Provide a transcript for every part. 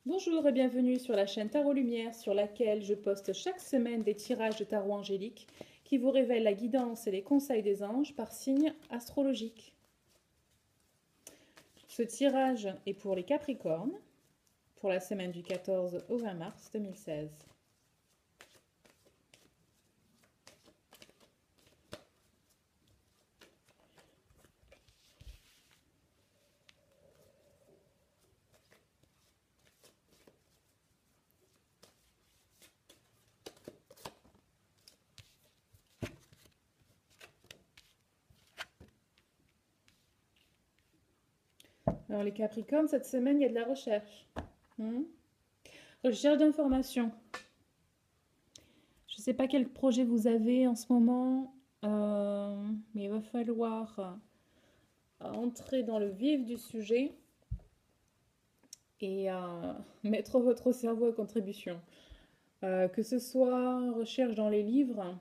Bonjour et bienvenue sur la chaîne Tarot Lumière sur laquelle je poste chaque semaine des tirages de tarot angélique qui vous révèlent la guidance et les conseils des anges par signe astrologique. Ce tirage est pour les Capricornes pour la semaine du 14 au 20 mars 2016. Alors les Capricornes, cette semaine, il y a de la recherche. Recherche d'informations. Je ne sais pas quel projet vous avez en ce moment, mais il va falloir entrer dans le vif du sujet et mettre votre cerveau à contribution. Que ce soit recherche dans les livres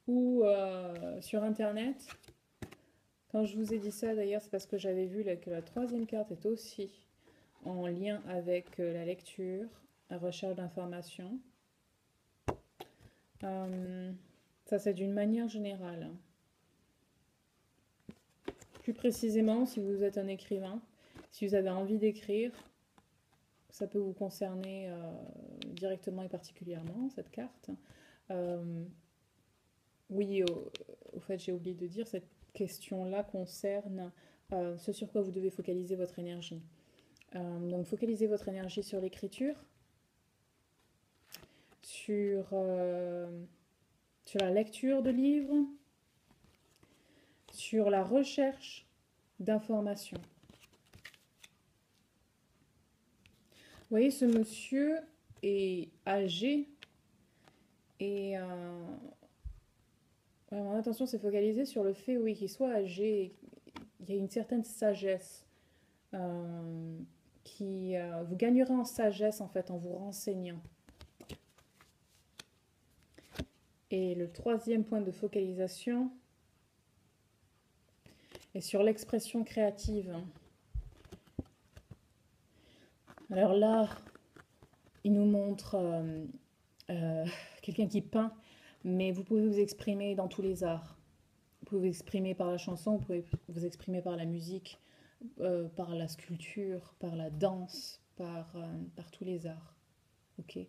ou sur Internet. Quand je vous ai dit ça, d'ailleurs, c'est parce que j'avais vu que la troisième carte est aussi en lien avec la lecture, la recherche d'informations. Ça, c'est d'une manière générale. Plus précisément, si vous êtes un écrivain, si vous avez envie d'écrire, ça peut vous concerner directement et particulièrement, cette carte. Oui, au fait, j'ai oublié de dire, cette question-là concerne ce sur quoi vous devez focaliser votre énergie. Donc, focalisez votre énergie sur l'écriture, sur la lecture de livres, sur la recherche d'informations. Vous voyez, ce monsieur est âgé et mon attention s'est focalisée sur le fait, oui, qu'il soit âgé. Il y a une certaine sagesse qui vous gagnerez en sagesse en fait en vous renseignant. Et le troisième point de focalisation est sur l'expression créative. Alors là, il nous montre quelqu'un qui peint, mais vous pouvez vous exprimer dans tous les arts. Vous pouvez vous exprimer par la chanson, vous pouvez vous exprimer par la musique, par la sculpture, par la danse, par tous les arts. Ok.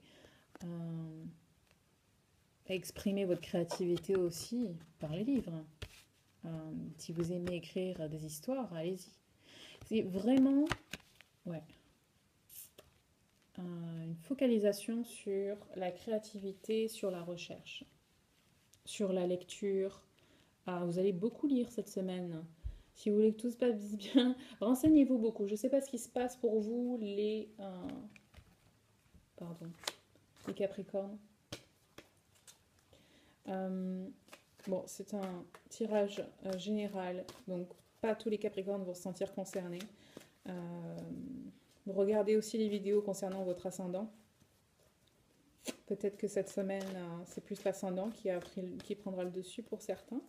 Exprimer votre créativité aussi par les livres. Si vous aimez écrire des histoires, allez-y. C'est vraiment une focalisation sur la créativité, sur la recherche, sur la lecture. Vous allez beaucoup lire cette semaine. Si vous voulez que tout se passe bien, renseignez-vous beaucoup. Je ne sais pas ce qui se passe pour vous, les Capricornes. Bon, c'est un tirage général, donc pas tous les Capricornes vont se sentir concernés. Regardez aussi les vidéos concernant votre ascendant. Peut-être que cette semaine, c'est plus l'ascendant qui prendra le dessus pour certains.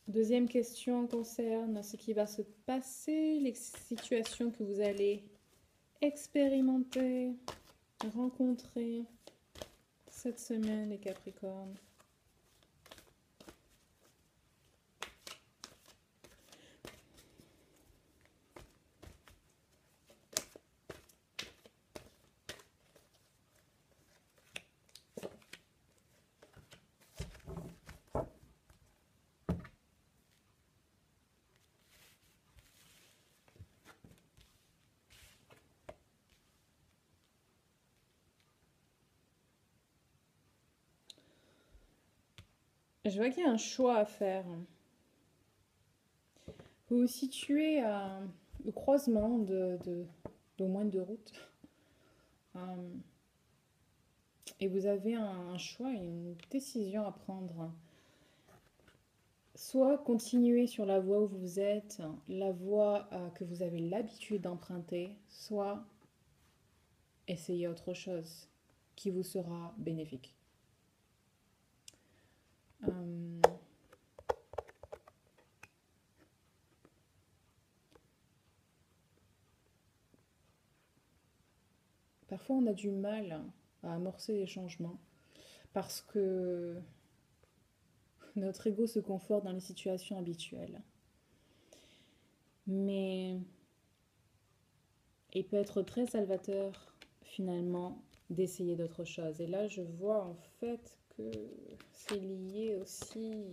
Deuxième question concerne ce qui va se passer, les situations que vous allez expérimenter, rencontrer cette semaine, les Capricornes. Je vois qu'il y a un choix à faire. Vous vous situez au croisement d'au moins deux routes. Et vous avez un choix, une décision à prendre. Soit continuer sur la voie où vous êtes, la voie que vous avez l'habitude d'emprunter, soit essayer autre chose qui vous sera bénéfique. parfois on a du mal à amorcer les changements parce que notre ego se conforte dans les situations habituelles. Mais il peut être très salvateur finalement d'essayer d'autres choses. Et là, je vois en fait que c'est lié aussi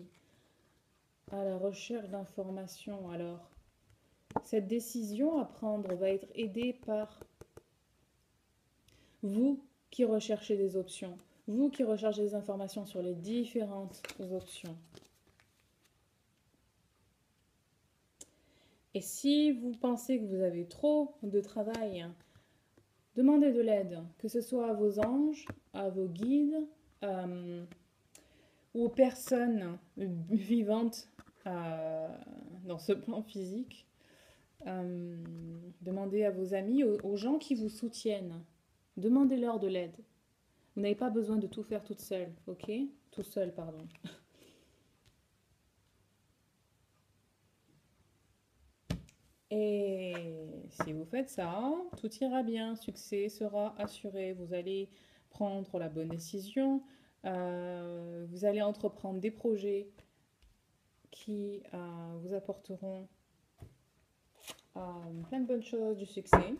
à la recherche d'informations. Alors, cette décision à prendre va être aidée par vous qui recherchez des options, vous qui recherchez des informations sur les différentes options. Et si vous pensez que vous avez trop de travail, demandez de l'aide, que ce soit à vos anges, à vos guides, ou aux personnes vivantes dans ce plan physique. Demandez à vos amis, aux gens qui vous soutiennent. Demandez-leur de l'aide. Vous n'avez pas besoin de tout faire toute seule, ok? Tout seul, pardon. Et si vous faites ça, tout ira bien, succès sera assuré. Vous allez prendre la bonne décision, vous allez entreprendre des projets qui vous apporteront plein de bonnes choses, du succès.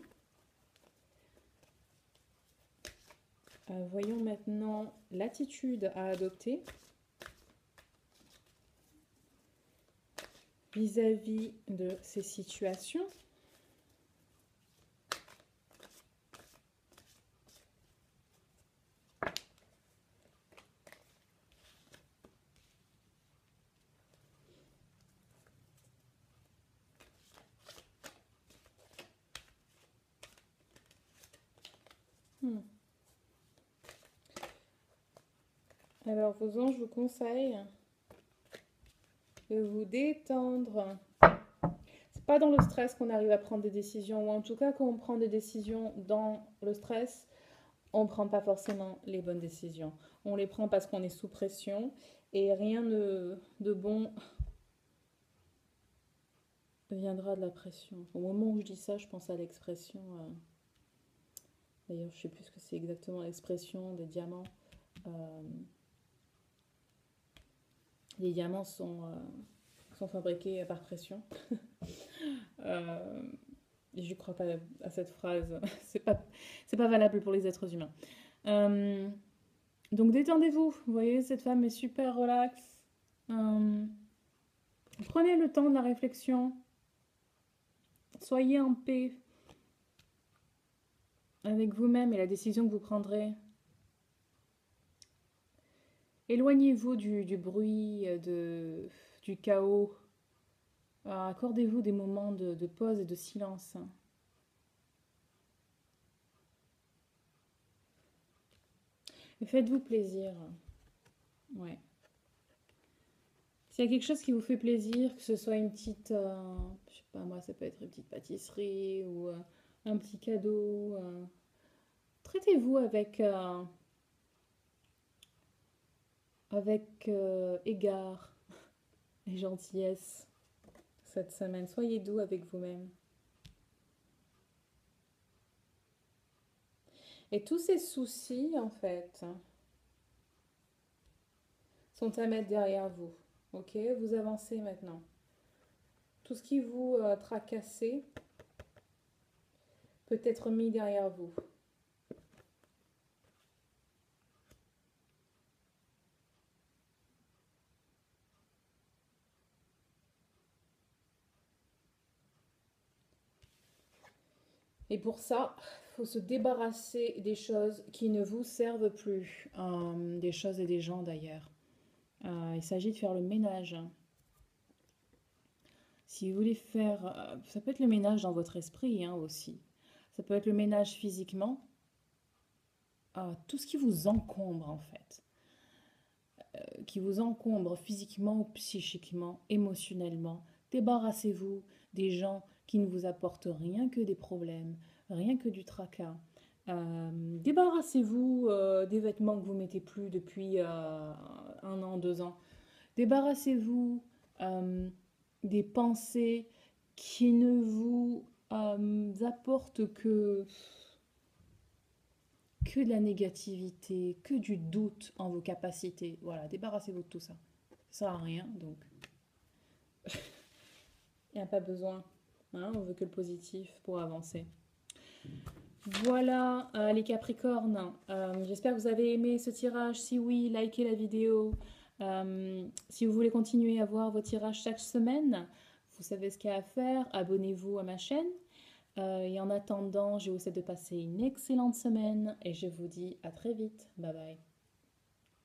Voyons maintenant l'attitude à adopter vis-à-vis de ces situations. Alors, vos anges vous conseillent de vous détendre. C'est pas dans le stress qu'on arrive à prendre des décisions, ou en tout cas, quand on prend des décisions dans le stress, on ne prend pas forcément les bonnes décisions. On les prend parce qu'on est sous pression et rien de bon viendra de la pression. Au moment où je dis ça, je pense à l'expression. D'ailleurs, je ne sais plus ce que c'est exactement l'expression des diamants. Les diamants sont fabriqués par pression. Je ne crois pas à cette phrase. C'est pas valable pour les êtres humains. Donc détendez-vous. Vous voyez, cette femme est super relaxe. Prenez le temps de la réflexion. Soyez en paix avec vous-même et la décision que vous prendrez. Éloignez-vous du bruit, du chaos. Accordez-vous des moments de pause et de silence. Et faites-vous plaisir. Ouais. S'il y a quelque chose qui vous fait plaisir, que ce soit une petite, je sais pas moi, ça peut être une petite pâtisserie ou un petit cadeau, traitez-vous avec égard et gentillesse cette semaine. Soyez doux avec vous-même. Et tous ces soucis, en fait, sont à mettre derrière vous. Ok, vous avancez maintenant. Tout ce qui vous tracassait peut être mis derrière vous. Et pour ça, il faut se débarrasser des choses qui ne vous servent plus, des choses et des gens d'ailleurs. Il s'agit de faire le ménage. Si vous voulez faire, ça peut être le ménage dans votre esprit aussi. Ça peut être le ménage physiquement, tout ce qui vous encombre en fait, qui vous encombre physiquement, psychiquement, émotionnellement. Débarrassez-vous des gens qui ne vous apportent rien que des problèmes, rien que du tracas. Débarrassez-vous des vêtements que vous mettez plus depuis 1 an, 2 ans. Débarrassez-vous des pensées qui ne vous apportent que que de la négativité, que du doute en vos capacités. Voilà, débarrassez-vous de tout ça. Ça sert à rien, donc il n'y a pas besoin. Hein, on veut que le positif pour avancer. Voilà les Capricornes. J'espère que vous avez aimé ce tirage. Si oui, likez la vidéo. Si vous voulez continuer à voir vos tirages chaque semaine, vous savez ce qu'il y a à faire. Abonnez-vous à ma chaîne. Et en attendant, je vous souhaite de passer une excellente semaine et je vous dis à très vite. Bye bye.